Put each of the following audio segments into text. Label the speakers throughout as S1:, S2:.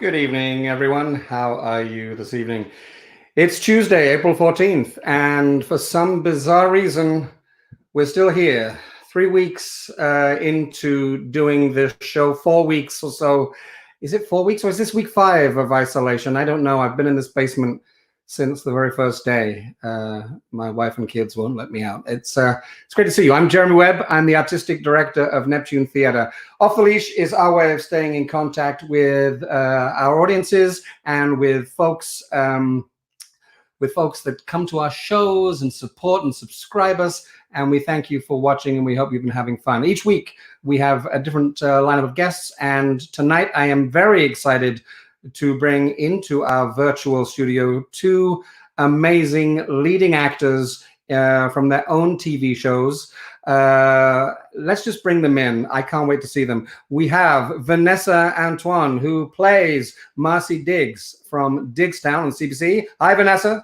S1: Good evening, everyone. How are you this evening? It's Tuesday, April 14th, and for some bizarre reason, we're still here. 3 weeks into doing this show, 4 weeks or so. Is it 4 weeks or is this week 5 of isolation? I don't know. I've been in this basement since the very first day. My wife and kids won't let me out. It's great to see you. I'm Jeremy Webb. I'm the artistic director of Neptune Theatre. Off the Leash is our way of staying in contact with our audiences and with folks that come to our shows and support and subscribe us. And we thank you for watching, and we hope you've been having fun. Each week, we have a different lineup of guests. And tonight, I am very excited to bring into our virtual studio 2 amazing leading actors from their own TV shows. Let's just bring them in. I can't wait to see them. We have Vinessa Antoine, who plays Marcy Diggs from Diggstown on CBC. Hi, Vinessa.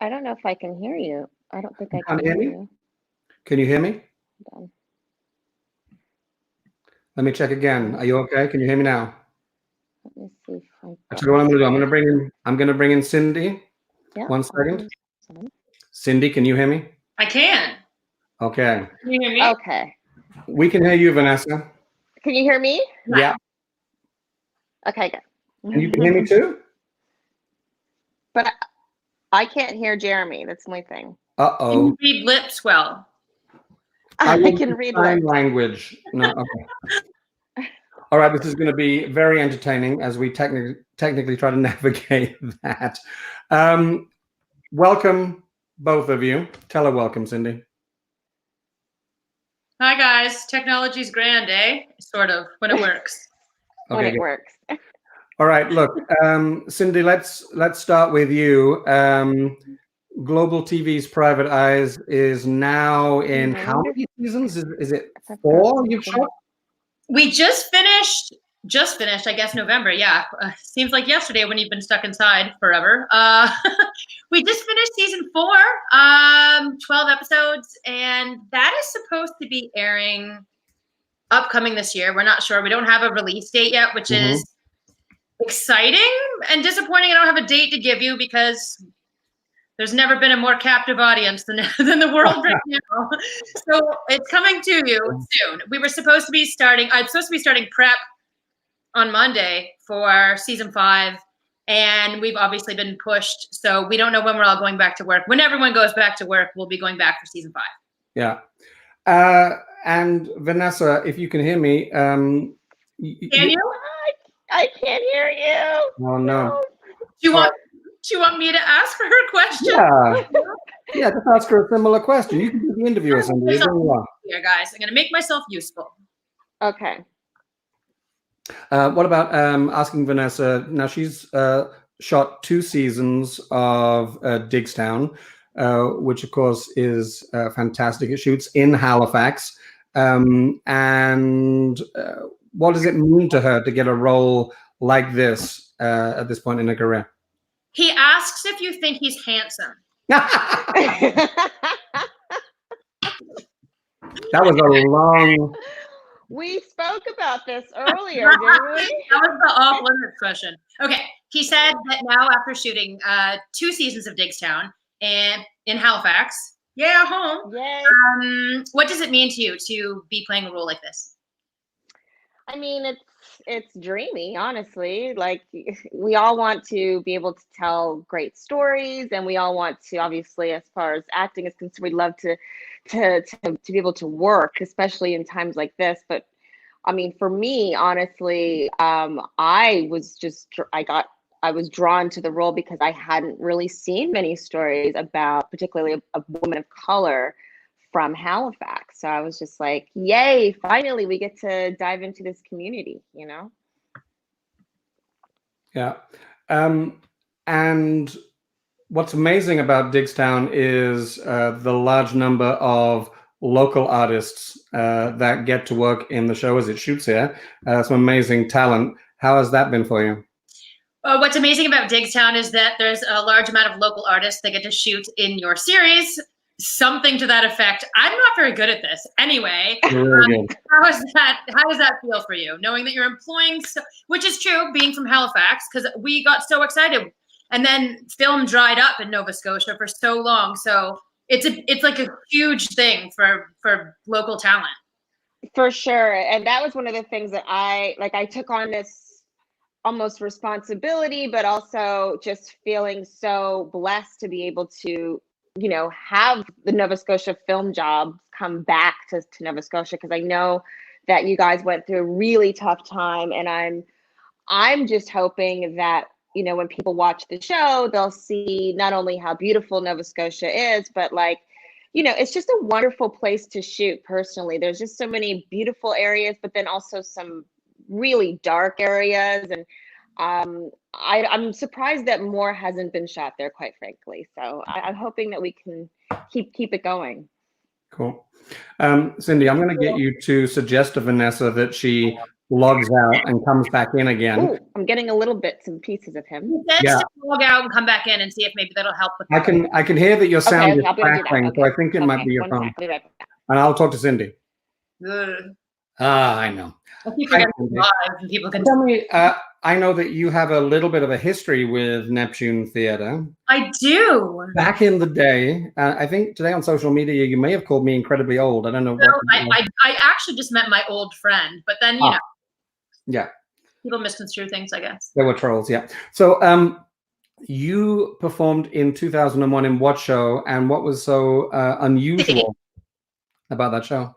S2: I don't know if I can hear you. I don't think I can hear you.
S1: Can you hear me?
S2: Hold on.
S1: Let me check again. Are you okay? Can you hear me now?
S2: Let me see if
S1: Actually, what I'm going to do, I'm going to bring in Cindy.
S2: Yeah.
S1: 1 second. Cindy, can you hear me?
S3: I can.
S1: Okay.
S3: Can you hear me?
S2: Okay.
S1: We can hear you, Vinessa.
S2: Can you hear me?
S1: Yeah.
S2: Okay, good.
S1: And you can hear me too?
S2: But I can't hear Jeremy. That's my thing.
S1: Uh-oh.
S3: Can you read lips well?
S2: I can read
S1: sign
S2: lips.
S1: language. No, okay. All right, this is going to be very entertaining as we technically try to navigate that. Welcome, both of you. Tell her welcome, Cindy.
S3: Hi, guys. Technology's grand, eh? Sort of, when it works.
S2: When
S1: Okay,
S2: it
S1: good.
S2: works.
S1: All right, look, Cindy, let's start with you. Global TV's Private Eyes is now in how many seasons? Is it 4 you've shot?
S3: We just finished, I guess, November. Yeah. Seems like yesterday when you've been stuck inside forever. We just finished season 4, 12 episodes, and that is supposed to be airing upcoming this year. We're not sure. We don't have a release date yet, which is exciting and disappointing. I don't have a date to give you because there's never been a more captive audience than the world right now. So it's coming to you soon. We were supposed to be starting, I'm supposed to be starting prep on Monday for season 5. And we've obviously been pushed. So we don't know when we're all going back to work. When everyone goes back to work, we'll be going back for season 5.
S1: Yeah. And Vinessa, if you can hear me.
S3: Can you?
S2: I can't hear you.
S1: Oh, no.
S3: Do you want me to ask for her question?
S1: Yeah, just ask her a similar question. You can do the interview or something.
S3: Yeah, guys, I'm going to make myself useful.
S2: Okay.
S1: What about asking Vinessa? Now, she's shot 2 seasons of Diggstown, which, of course, is fantastic. It shoots in Halifax. And what does it mean to her to get a role like this at this point in her career?
S3: He asks if you think he's handsome.
S1: That was a long...
S2: We spoke about this earlier, didn't we?
S3: That was the off-limits question. Okay, he said that now after shooting 2 seasons of Diggstown and in Halifax, home.
S2: Yay.
S3: What does it mean to you to be playing a role like this?
S2: I mean, it's dreamy, honestly. Like, we all want to be able to tell great stories, and we all want to, obviously, as far as acting is concerned, we'd love to be able to work, especially in times like this. But I mean, for me, honestly, I was drawn to the role because I hadn't really seen many stories about, particularly a woman of color from Halifax. So I was just like, yay, finally we get to dive into this community, you know?
S1: Yeah. And what's amazing about Diggstown is the large number of local artists that get to work in the show as it shoots here. Some amazing talent. How has that been for you?
S3: What's amazing about Diggstown is that there's a large amount of local artists that get to shoot in your series. something to that effect. I'm not very good at this. Anyway,
S1: Really
S3: how does that feel for you, knowing that you're employing, which is true, being from Halifax, because we got so excited, and then film dried up in Nova Scotia for so long. So it's like a huge thing for local talent.
S2: For sure. And that was one of the things that I took on this almost responsibility, but also just feeling so blessed to be able to, have the Nova Scotia film job come back to Nova Scotia, because I know that you guys went through a really tough time, and I'm just hoping that, when people watch the show, they'll see not only how beautiful Nova Scotia is, but it's just a wonderful place to shoot personally. There's just so many beautiful areas, but then also some really dark areas. And I'm surprised that more hasn't been shot there, quite frankly. So I'm hoping that we can keep it going.
S1: cool. Cindy, I'm going to get you to suggest to Vinessa that she logs out and comes back in again.
S2: Ooh, I'm getting a little bits and pieces of him.
S3: Yeah. Log out and come back in and see if maybe that'll help with that.
S1: I can hear that your sound is crackling, so I think it might be your phone.
S2: Right.
S1: And I'll talk to Cindy. I know.
S3: I keep forgetting live and people can
S1: tell me. I know that you have a little bit of a history with Neptune Theatre.
S3: I do.
S1: Back in the day, I think today on social media, you may have called me incredibly old. I don't know.
S3: No, I actually just met my old friend, but then, you know.
S1: Yeah.
S3: People misconstrue things, I guess.
S1: There were trolls, yeah. So you performed in 2001 in what show, and what was so unusual about that show?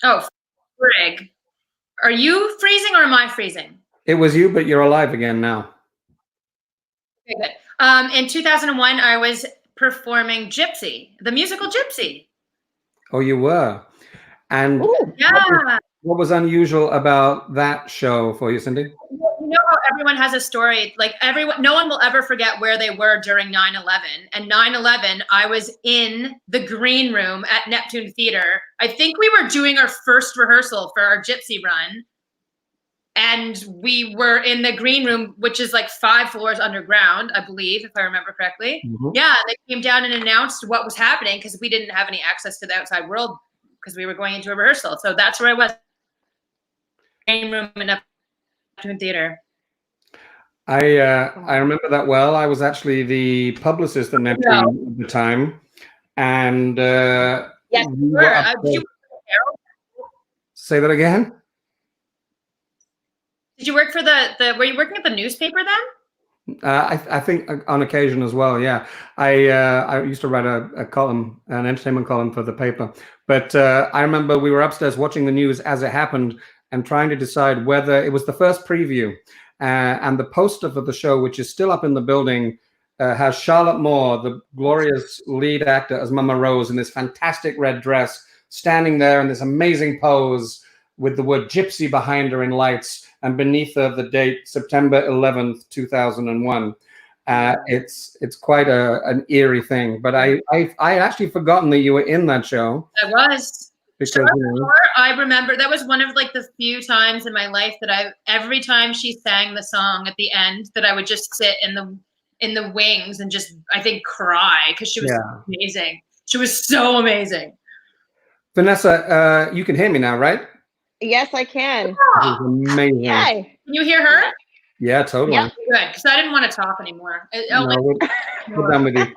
S3: Oh, frig. Are you freezing or am I freezing?
S1: It was you, but you're alive again now.
S3: Okay, good. In 2001, I was performing Gypsy, the musical Gypsy.
S1: Oh, you were? And
S3: yeah.
S1: What was unusual about that show for you, Cindy?
S3: You know how everyone has a story, like no one will ever forget where they were during 9/11. And 9/11, I was in the green room at Neptune Theatre. I think we were doing our first rehearsal for our Gypsy run. And we were in the green room, which is like 5 floors underground, I believe, if I remember correctly. Mm-hmm. Yeah, they came down and announced what was happening because we didn't have any access to the outside world because we were going into a rehearsal. So that's where I was. Green room in Neptune Theatre.
S1: I remember that well. I was actually the publicist at Neptune at the time, and
S3: yes, you were.
S1: Say that again.
S3: Did you work for the? Were you working at the newspaper then?
S1: I think on occasion as well. Yeah, I used to write a column, an entertainment column for the paper. But I remember we were upstairs watching the news as it happened and trying to decide whether it was the first preview. And the poster for the show, which is still up in the building, has Charlotte Moore, the glorious lead actor as Mama Rose, in this fantastic red dress, standing there in this amazing pose with the word Gypsy behind her in lights, and beneath her the date September 11th, 2001. It's quite an eerie thing. But I had actually forgotten that you were in that show.
S3: I was. Because, I remember that was one of like the few times in my life that every time she sang the song at the end, that I would just sit in the wings and just, I think, cry because she was amazing. She was so amazing.
S1: Vinessa, you can hear me now, right?
S2: Yes, I can.
S1: This is amazing.
S2: Yay.
S3: Can you hear her?
S1: Yeah, totally.
S3: Yeah, good, because I didn't want to talk anymore.
S1: We're done with you.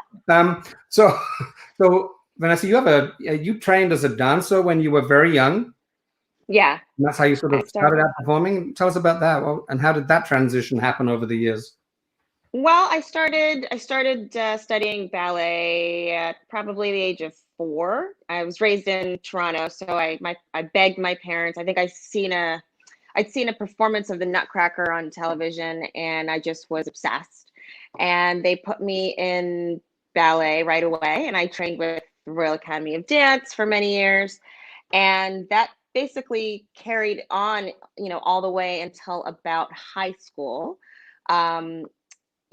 S1: So Vinessa, you trained as a dancer when you were very young.
S2: Yeah.
S1: And that's how you sort of started out performing. Tell us about that. And how did that transition happen over the years?
S2: Well, I started studying ballet at probably the age of 4. I was raised in Toronto, so I begged my parents. I think I'd seen a performance of the Nutcracker on television, and I just was obsessed. And they put me in ballet right away, and I trained with the Royal Academy of Dance for many years, and that basically carried on, all the way until about high school. And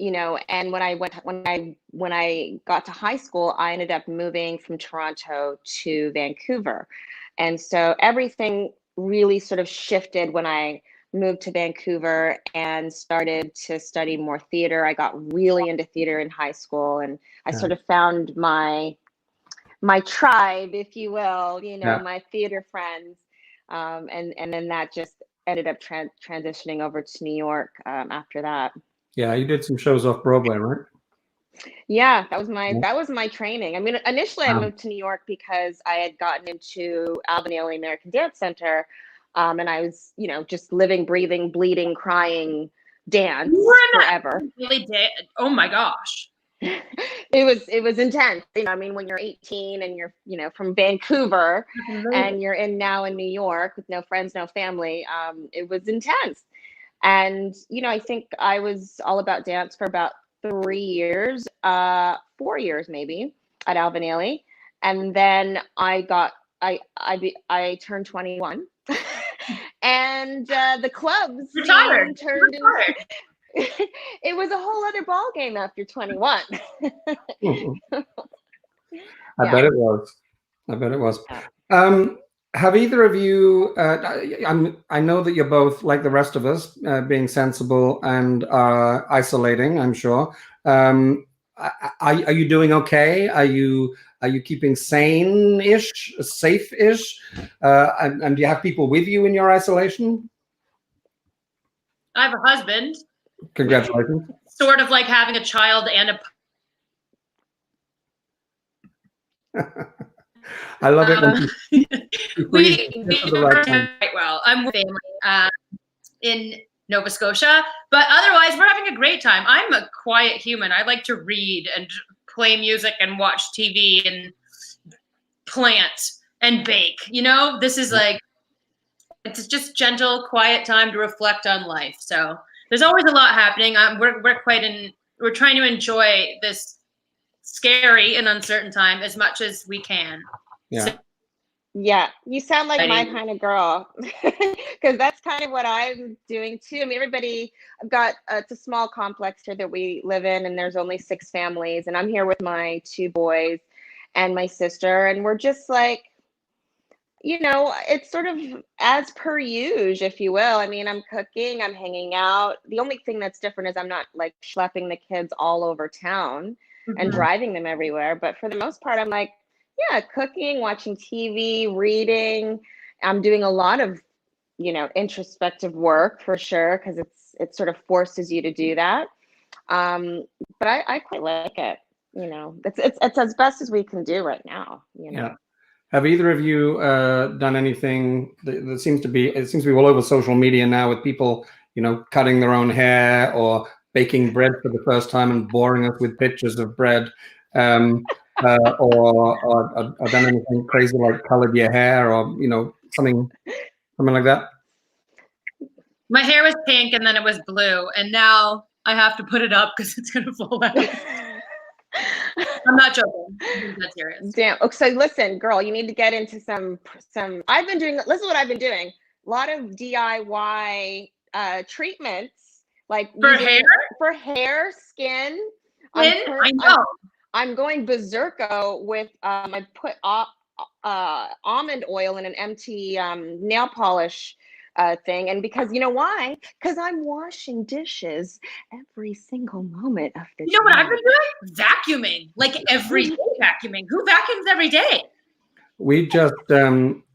S2: when I got to high school, I ended up moving from Toronto to Vancouver, and so everything really sort of shifted when I moved to Vancouver and started to study more theater. I got really into theater in high school, and I sort of found my tribe, if you will, my theater friends. And then that just ended up transitioning over to New York after that.
S1: Yeah, you did some shows off Broadway, right?
S2: Yeah, that was my training. I mean, initially I moved to New York because I had gotten into Albanelli American Dance Center, and I was, just living, breathing, bleeding, crying dance forever.
S3: Really did. Oh my gosh.
S2: It was intense. I mean, when you're 18 and you're, from Vancouver and you're now in New York with no friends, no family, it was intense. And, I think I was all about dance for about 3 years, 4 years maybe at Albanelli. And then I turned 21 and the clubs
S3: retired.
S2: Turned into, it was a whole other ball game after 21.
S1: I bet it was. Have either of you, I know that you're both, like the rest of us, being sensible and isolating, I'm sure. Are you doing okay? Are you keeping sane-ish, safe-ish? And do you have people with you in your isolation?
S3: I have a husband.
S1: Congratulations.
S3: Sort of like having a child and a...
S1: I love it when
S3: we quite well. I'm with family in Nova Scotia, but otherwise we're having a great time. I'm a quiet human. I like to read and play music and watch TV and plant and bake. This is like, it's just gentle, quiet time to reflect on life. So there's always a lot happening. We're trying to enjoy this scary and uncertain time as much as we can.
S1: Yeah.
S3: So,
S2: yeah, you sound like my kind of girl, because that's kind of what I'm doing too. I mean, I've got, it's a small complex here that we live in, and there's only 6 families, and I'm here with my 2 boys and my sister, and we're just like, it's sort of as per usual, if you will. I mean, I'm cooking, I'm hanging out. The only thing that's different is I'm not like schlepping the kids all over town and driving them everywhere. But for the most part, I'm like, yeah, cooking, watching TV, reading. I'm doing a lot of, introspective work for sure, because it sort of forces you to do that. But I quite like it. It's as best as we can do right now.
S1: Yeah. Have either of you done anything that seems to be all over social media now, with people, cutting their own hair or baking bread for the first time and boring us with pictures of bread, or done anything crazy like colored your hair or something like that?
S3: my hair was pink and then it was blue, and now I have to put it up because it's gonna fall out. I'm not joking. I'm not serious.
S2: Damn. Okay, so listen, girl, you need to get into some. I've been doing. This is what I've been doing. A lot of DIY treatments, like
S3: For hair,
S2: skin.
S3: I know.
S2: I'm going berserko with. I put almond oil in an empty nail polish thing, and because you know why? Because I'm washing dishes every single moment of the day.
S3: You know what I've been doing? Vacuuming, like every day. Vacuuming. Who vacuums every day?
S1: We just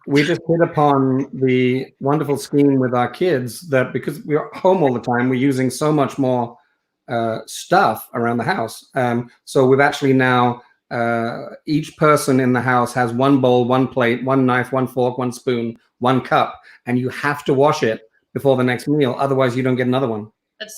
S1: hit upon the wonderful scheme with our kids that because we're home all the time, we're using so much more stuff around the house. So we've actually now each person in the house has one bowl, one plate, one knife, one fork, one spoon, one cup, and you have to wash it before the next meal. Otherwise, you don't get another one.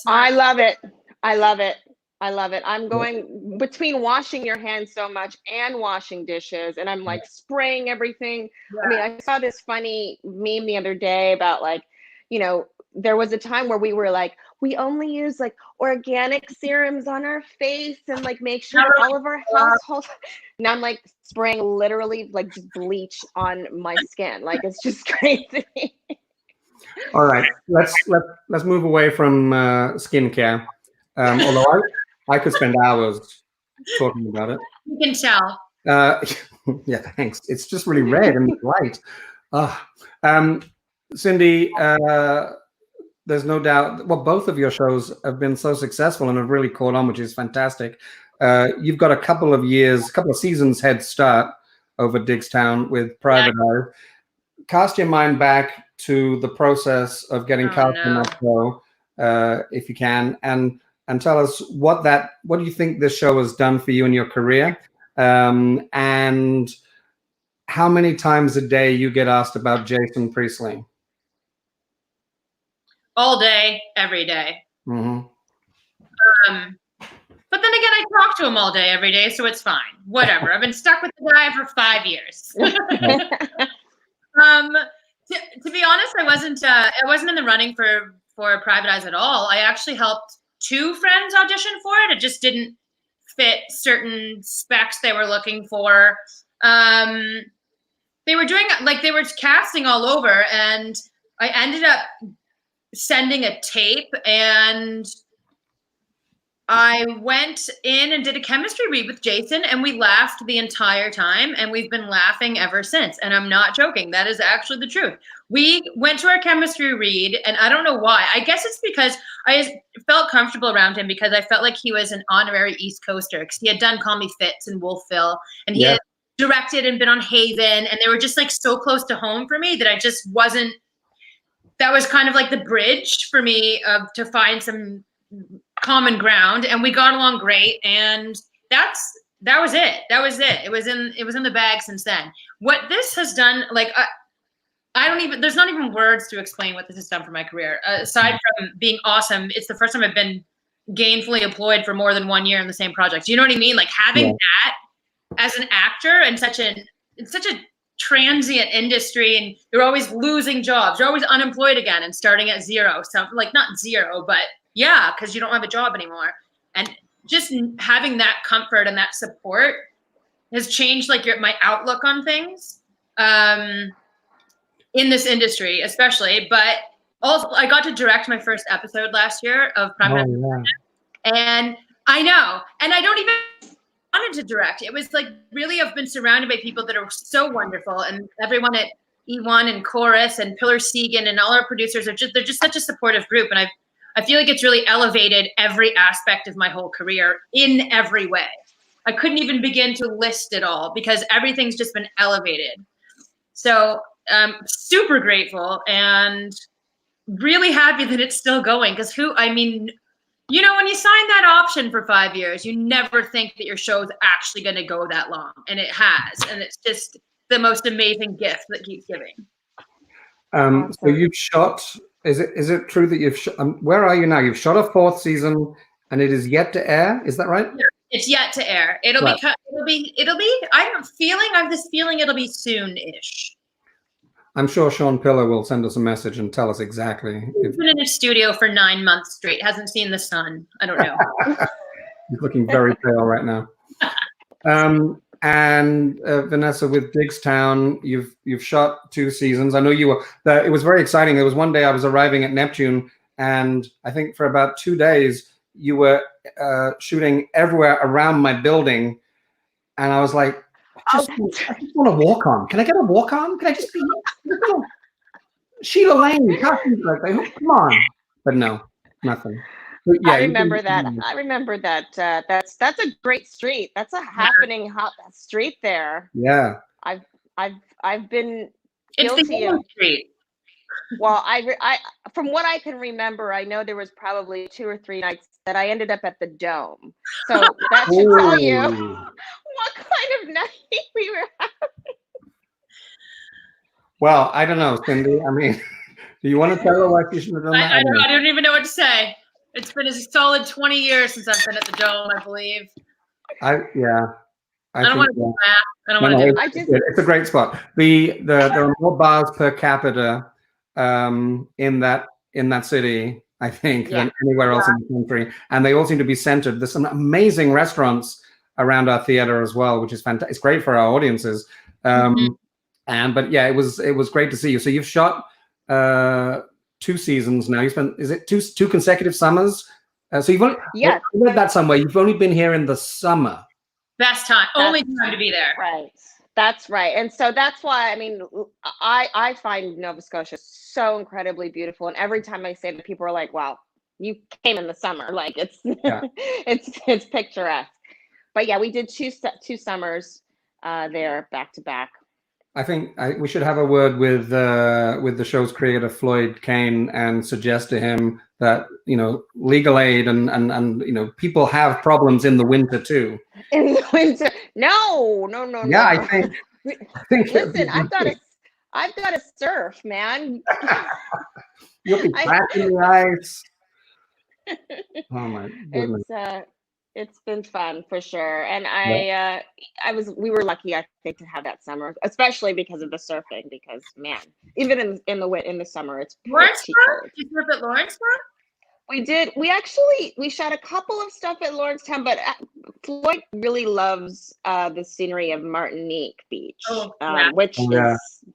S2: I love it. I love it. I love it. I'm going between washing your hands so much and washing dishes, and I'm like spraying everything. Yeah. I mean, I saw this funny meme the other day about like, you know, there was a time where we were like, we only use like organic serums on our face and like make sure all of our household. Now I'm like spraying literally like just bleach on my skin. Like it's just crazy.
S1: All right, let's move away from skincare. Although I could spend hours talking about it.
S3: You can tell.
S1: Yeah, thanks. It's just really red and light. Cindy, there's no doubt. Well, both of your shows have been so successful and have really caught on, which is fantastic. You've got a couple of seasons head start over Digstown with Private Eye. Cast your mind back to the process of getting cast in that show, if you can, and tell us what do you think this show has done for you in your career, and how many times a day you get asked about Jason Priestley?
S3: All day, every day.
S1: Mm-hmm.
S3: But then again, I talk to him all day, every day, so it's fine. Whatever. I've been stuck with the guy for 5 years. To be honest, I wasn't in the running for Private Eyes at all. I actually helped 2 friends audition for it. It just didn't fit certain specs they were looking for. They were casting all over, and I ended up sending a tape, and I went in and did a chemistry read with Jason, and we laughed the entire time, and we've been laughing ever since. And I'm not joking. That is actually the truth. We went to our chemistry read, and I don't know why. I guess it's because I felt comfortable around him, because I felt like he was an honorary East Coaster, because he had done Call Me Fitz and Wolfville, and he had directed and been on Haven, and they were just like so close to home for me that I just wasn't. That was kind of like the bridge for me to find some common ground, and we got along great, and that was it. It was in the bag since then. What this has done, like there's not even words to explain what this has done for my career. Aside from being awesome, it's the first time I've been gainfully employed for more than 1 year in the same project. Do you know what I mean? Like having that as an actor in such a transient industry, and you're always losing jobs. You're always unemployed again and starting at zero. So like not zero, but yeah, because you don't have a job anymore. And just having that comfort and that support has changed like my outlook on things in this industry, especially. But also, I got to direct my first episode last year of Prime Time, and I know, and I don't even wanted to direct. It was like really, I've been surrounded by people that are so wonderful, and everyone at E1 and Chorus and Pillar Segan and all our producers they're just such a supportive group, and I feel like it's really elevated every aspect of my whole career in every way. I couldn't even begin to list it all because everything's just been elevated. So I'm super grateful and really happy that it's still going, because you know, when you sign that option for 5 years, you never think that your show's actually going to go that long. And it has. And it's just the most amazing gift that keeps giving.
S1: So you've shot, is it true that you've shot, where are you now? You've shot a 4th season and it is yet to air. Is that right?
S3: It's yet to air. It'll be, I have this feeling it'll be soon-ish.
S1: I'm sure Sean Pillar will send us a message and tell us exactly.
S3: He's been in his studio for 9 months straight. Hasn't seen the sun. I don't know.
S1: He's looking very pale right now. And Vinessa, with Digstown, you've shot 2 seasons. I know you were. It was very exciting. There was one day I was arriving at Neptune, and I think for about 2 days you were shooting everywhere around my building, and I was like, I just want to walk on. Can I get a walk on? Can I just be Sheila Lane? Come on. But no, nothing. But yeah,
S2: I remember that. That's a great street. That's a happening hot street there.
S1: Yeah.
S2: I've been
S3: guilty
S2: of.
S3: It's the street.
S2: Well, I from what I can remember, I know there was probably 2 or 3 nights that I ended up at the Dome. So that should tell you what kind of night we were having.
S1: Well, I don't know, Cindy. I mean, do you want to tell her why she should have done that?
S3: I don't even know what to say. It's been a solid 20 years since I've been at the Dome, I believe. I
S2: don't want to do that.
S1: It's a great spot. There are more bars per capita in that city, I think, than anywhere else in the country, and they all seem to be centered. There's some amazing restaurants around our theater as well, which is fantastic. It's great for our audiences. But yeah, it was great to see you. So you've shot 2 seasons now. You spent, is it two consecutive summers? So you've only I read that somewhere. You've only been here in the summer.
S3: Best time, only time to be there.
S2: Right. That's right. And so that's why, I mean, I find Nova Scotia so incredibly beautiful. And every time I say that, people are like, wow, you came in the summer. Like it's
S1: Yeah.
S2: it's picturesque. But yeah, we did two summers there back to back.
S1: I think we should have a word with the show's creator, Floyd Kane, and suggest to him that, you know, legal aid and you know, people have problems in the winter too.
S2: In the winter. No.
S1: Yeah, I think
S2: Listen, I've got to surf, man.
S1: you'll be cracking the ice. Oh my goodness.
S2: It's been fun for sure. And
S1: Yeah.
S2: we were lucky, I think, to have that summer, especially because of the surfing, because man, even in the summer, it's pretty
S3: Lawrencetown?
S2: cold.
S3: Did you surf at Lawrencetown?
S2: We did. We shot a couple of stuff at Lawrencetown, but Floyd really loves the scenery of Martinique Beach, which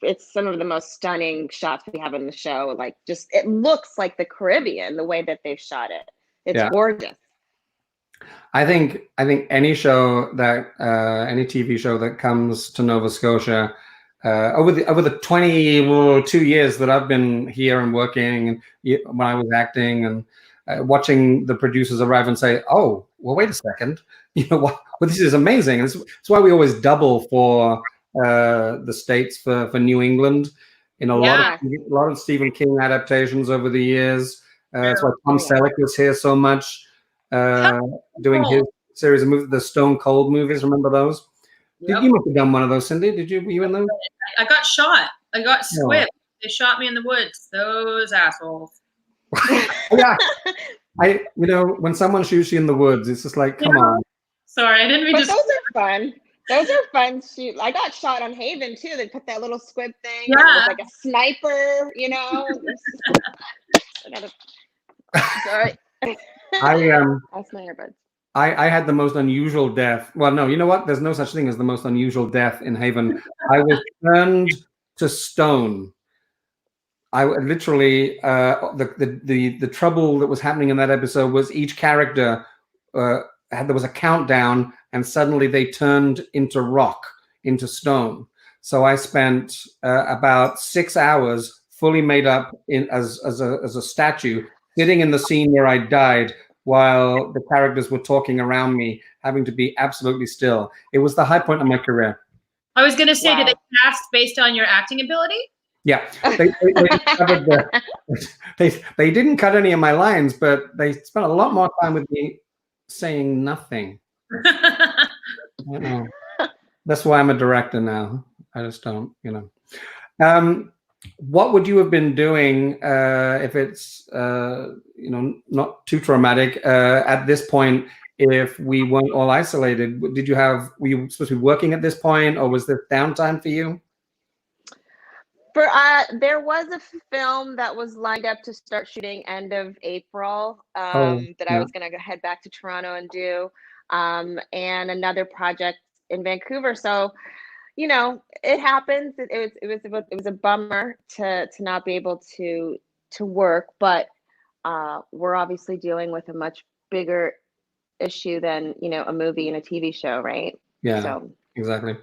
S2: it's some of the most stunning shots we have in the show. Like, just it looks like the Caribbean the way that they've shot it. It's gorgeous.
S1: I think any show that any TV show that comes to Nova Scotia over the 22 years that I've been here and working, and when I was acting and watching the producers arrive and say, "Oh, well, wait a second, you know what? Well, this is amazing." And it's why we always double for the States for New England. In a lot of Stephen King adaptations over the years. That's why Tom Selleck was here so much. Doing his series of movies, the Stone Cold movies. Remember those?
S3: Yep.
S1: You must have done one of those, Cindy. Were you in those?
S3: I got shot. I got squibbed. They shot me in the woods. Those assholes.
S1: Yeah. You know, when someone shoots you in the woods, it's just like, come on.
S3: Sorry, I didn't mean to.
S2: Those are fun. Those are fun shoot. I got shot on Haven too. They put that little squib thing. Yeah. It was like a sniper, you know. Sorry. That's my earbuds.
S1: I had the most unusual death. Well, no, you know what? There's no such thing as the most unusual death in Haven. I was turned to stone. I literally the trouble that was happening in that episode was each character there was a countdown, and suddenly they turned into rock, into stone. So I spent about 6 hours fully made up as a statue, sitting in the scene where I died, while the characters were talking around me, having to be absolutely still. It was the high point of my career.
S3: I was going to say, did they cast based on your acting ability?
S1: Yeah, they didn't cut any of my lines, but they spent a lot more time with me saying nothing. I don't know. That's why I'm a director now. I just don't, you know. What would you have been doing if it's you know, not too traumatic at this point, if we weren't all isolated? Were you supposed to be working at this point, or was there downtime for you?
S2: There was a film that was lined up to start shooting end of April that I was going to head back to Toronto and do, and another project in Vancouver. So, you know, it happens. It was a bummer to not be able to work, but we're obviously dealing with a much bigger issue than, you know, a movie and a TV show, right?
S1: Yeah,
S2: so.
S1: Exactly.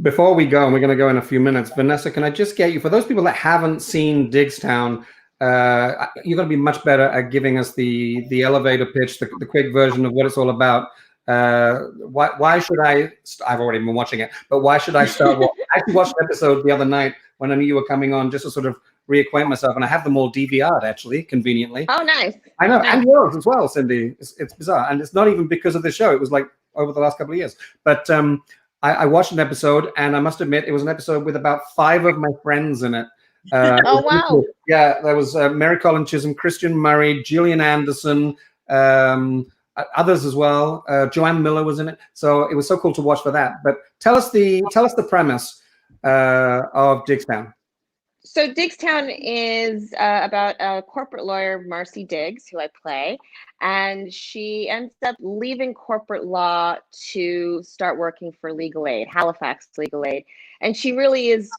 S1: Before we go, and we're going to go in a few minutes, Vinessa, can I just get you, for those people that haven't seen Digstown, you're going to be much better at giving us the elevator pitch, the quick version of what it's all about. Why should I've already been watching it, but why should I start? I actually watched an episode the other night when I knew you were coming on, just to sort of reacquaint myself, and I have them all DVR'd, actually, conveniently.
S2: Oh, nice.
S1: I know,
S2: nice.
S1: And yours as well, Cindy. It's bizarre, and it's not even because of the show. It was like over the last couple of years. But I watched an episode, and I must admit, it was an episode with about 5 of my friends in it.
S2: Oh, wow.
S1: Yeah, there was Mary Colin Chisholm, Christian Murray, Gillian Anderson, others as well. Joanne Miller was in it, so it was so cool to watch for that. But tell us the premise of Digstown.
S2: So Digstown is about a corporate lawyer, Marcy Diggs, who I play, and she ends up leaving corporate law to start working for legal aid, Halifax Legal Aid. And she really is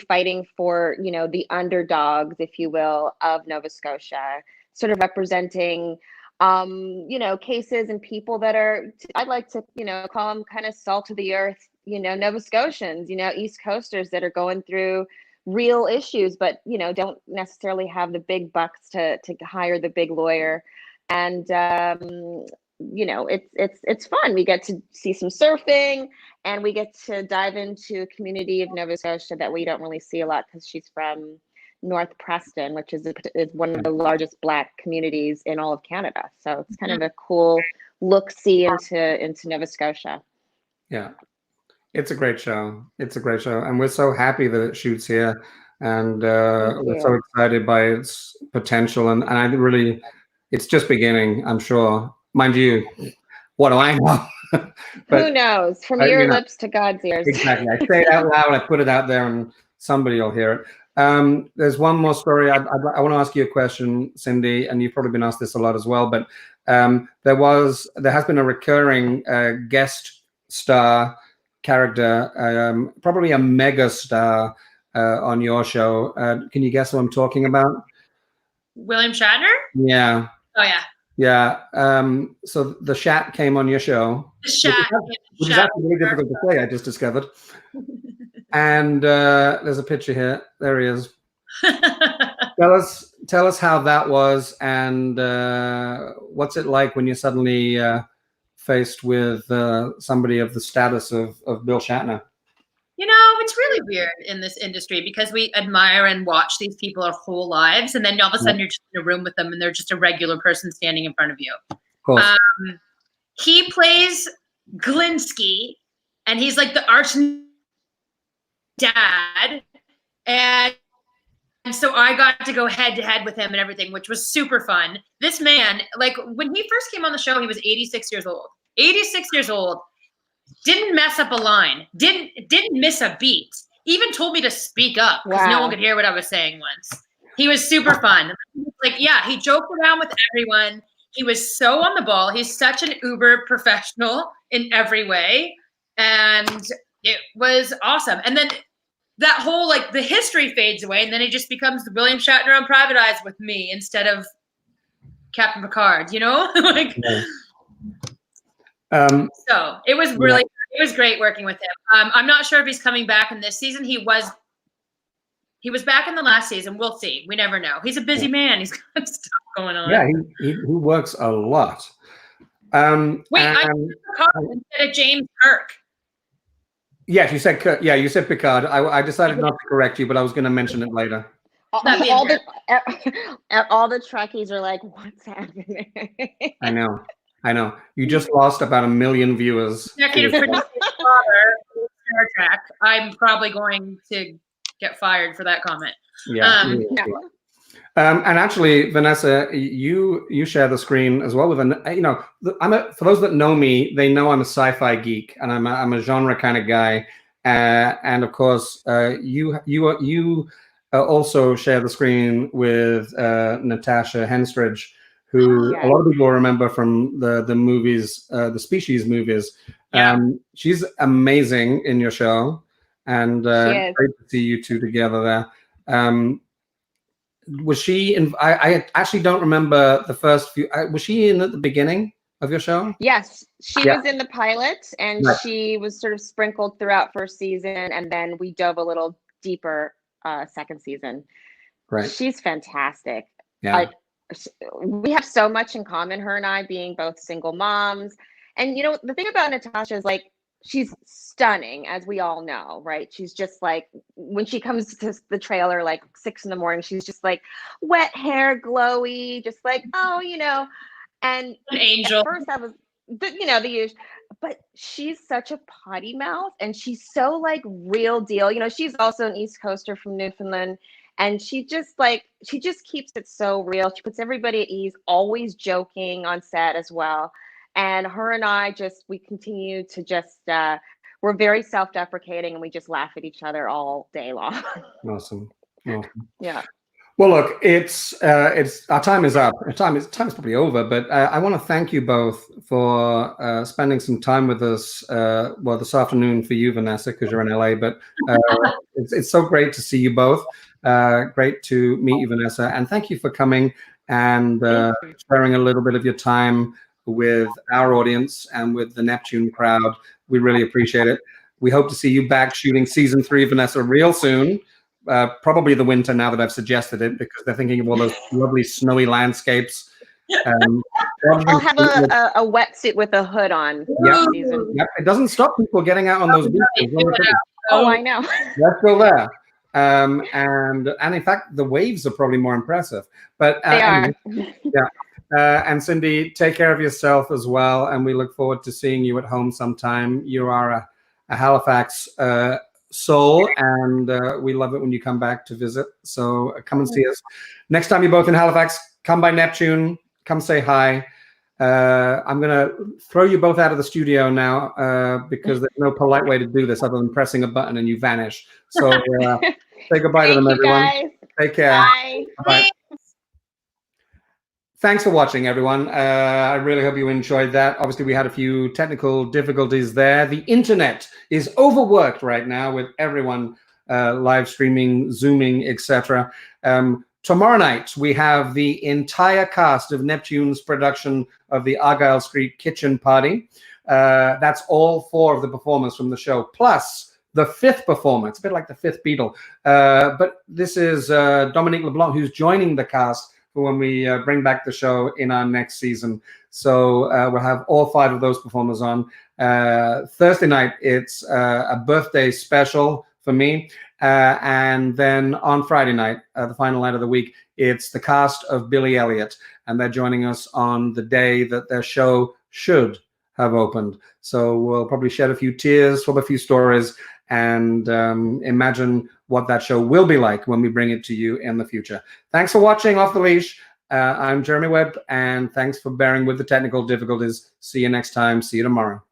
S2: fighting for, you know, the underdogs, if you will, of Nova Scotia, sort of representing, you know, cases and people that are, I'd like to, you know, call them kind of salt of the earth Nova Scotians, East Coasters that are going through real issues, but don't necessarily have the big bucks to hire the big lawyer. And it's fun. We get to see some surfing, and we get to dive into a community of Nova Scotia that we don't really see a lot, because she's from North Preston, which is one of the largest Black communities in all of Canada. So it's kind of a cool look-see into Nova Scotia.
S1: Yeah. It's a great show. It's a great show. And we're so happy that it shoots here. And we're so excited by its potential. And I really, it's just beginning, I'm sure. Mind you, what do I know? But,
S2: who knows? From your lips to God's ears.
S1: Exactly. I say it out loud, I put it out there, and somebody will hear it. There's one more story. I want to ask you a question, Cindy, and you've probably been asked this a lot as well. But there has been a recurring guest star character, probably a mega star on your show. Can you guess what I'm talking about?
S3: William Shatner?
S1: Yeah.
S3: Oh, yeah.
S1: Yeah. So the Shat came on your show.
S3: The Shat.
S1: Which is actually really difficult to say, I just discovered. And there's a picture here. There he is. Tell us how that was, and what's it like when you're suddenly faced with somebody of the status of Bill Shatner?
S3: It's really weird in this industry, because we admire and watch these people our whole lives, and then all of a sudden you're just in a room with them and they're just a regular person standing in front of you.
S1: Of course.
S3: He plays Glinsky, and he's like the arch dad, and so I got to go head to head with him and everything, which was super fun. This man, like, when he first came on the show, he was 86 years old. 86 years old. Didn't mess up a line. Didn't miss a beat. Even told me to speak up, because no one could hear what I was saying once. He was super fun. Like, yeah, he joked around with everyone. He was so on the ball. He's such an uber professional in every way. And it was awesome. And then that whole, like, the history fades away, and then he just becomes the William Shatner on Private Eyes with me instead of Captain Picard, like. Yeah. So it was really, it was great working with him. I'm not sure if he's coming back in this season. He was back in the last season. We'll see. We never know. He's a busy man. He's got stuff going on.
S1: Yeah, he works a lot.
S3: Wait, I said Picard instead of James Kirk.
S1: Yes, you said Kirk. Yeah, you said Picard. I decided not to correct you, but I was going to mention it later.
S2: All the Trekkies are like, what's happening?
S1: I know. You just lost about 1 million viewers.
S3: Executive producer father, Star Trek. I'm probably going to get fired for that comment.
S1: Yeah. And actually, Vinessa, you share the screen as well with for those that know me, they know I'm a sci-fi geek, and I'm a genre kind of guy. And of course, you also share the screen with Natasha Henstridge, who a lot of people remember from the movies, the Species movies. She's amazing in your show, and great to see you two together there. Was she in? I actually don't remember the first few. Was she in at the beginning of your show?
S2: Yes, she was in the pilot, and she was sort of sprinkled throughout first season, and then we dove a little deeper second season.
S1: Right.
S2: She's fantastic.
S1: Yeah.
S2: We have so much in common, her and I, being both single moms. And the thing about Natasha is, like, she's stunning, as we all know, right? She's just like, when she comes to the trailer, like 6 a.m, she's just like wet hair, glowy, just like, and
S3: an angel.
S2: At first I was, the usual, but she's such a potty mouth, and she's so, like, real deal. She's also an East Coaster from Newfoundland, and she just keeps it so real. She puts everybody at ease, always joking on set as well. And her and I we continue to just, we're very self-deprecating, and we just laugh at each other all day long.
S1: Awesome.
S2: Yeah.
S1: Well, look, it's our time is up. Time is probably over, but I want to thank you both for spending some time with us. Well, this afternoon for you, Vinessa, because you're in LA, but it's so great to see you both. Great to meet you, Vinessa, and thank you for coming and sharing a little bit of your time with our audience and with the Neptune crowd. We really appreciate it. We hope to see you back shooting season 3, Vinessa, real soon. Probably the winter now that I've suggested it, because they're thinking of all those lovely snowy landscapes.
S2: I'll have a wetsuit with a hood on.
S1: Yeah,
S2: Season.
S1: yep. It doesn't stop people getting out on those beaches.
S2: Oh, I know.
S1: Let's go there. And in fact, the waves are probably more impressive. But
S2: they are.
S1: Anyway, yeah. And Cindy, take care of yourself as well. And we look forward to seeing you at home sometime. You are a Halifax soul, and we love it when you come back to visit. So come and see us. Next time you're both in Halifax, come by Neptune. Come say hi. I'm going to throw you both out of the studio now because there's no polite way to do this other than pressing a button and you vanish. So say goodbye to them, everyone.
S2: Guys.
S1: Take care.
S2: Bye.
S1: Bye. Thanks for watching, everyone. I really hope you enjoyed that. Obviously, we had a few technical difficulties there. The internet is overworked right now with everyone live streaming, Zooming, etc. Tomorrow night, we have the entire cast of Neptune's production of the Argyle Street Kitchen Party. That's all 4 of the performers from the show, plus the 5th performer. It's a bit like the 5th Beatle. But this is Dominique LeBlanc, who's joining the cast for when we bring back the show in our next season. So we'll have all 5 of those performers on. Thursday night, it's a birthday special for me. And then on Friday night, the final night of the week, it's the cast of Billy Elliot. And they're joining us on the day that their show should have opened. So we'll probably shed a few tears, swap a few stories, and imagine what that show will be like when we bring it to you in the future. Thanks for watching Off the Leash. I'm Jeremy Webb, and thanks for bearing with the technical difficulties. See you next time. See you tomorrow.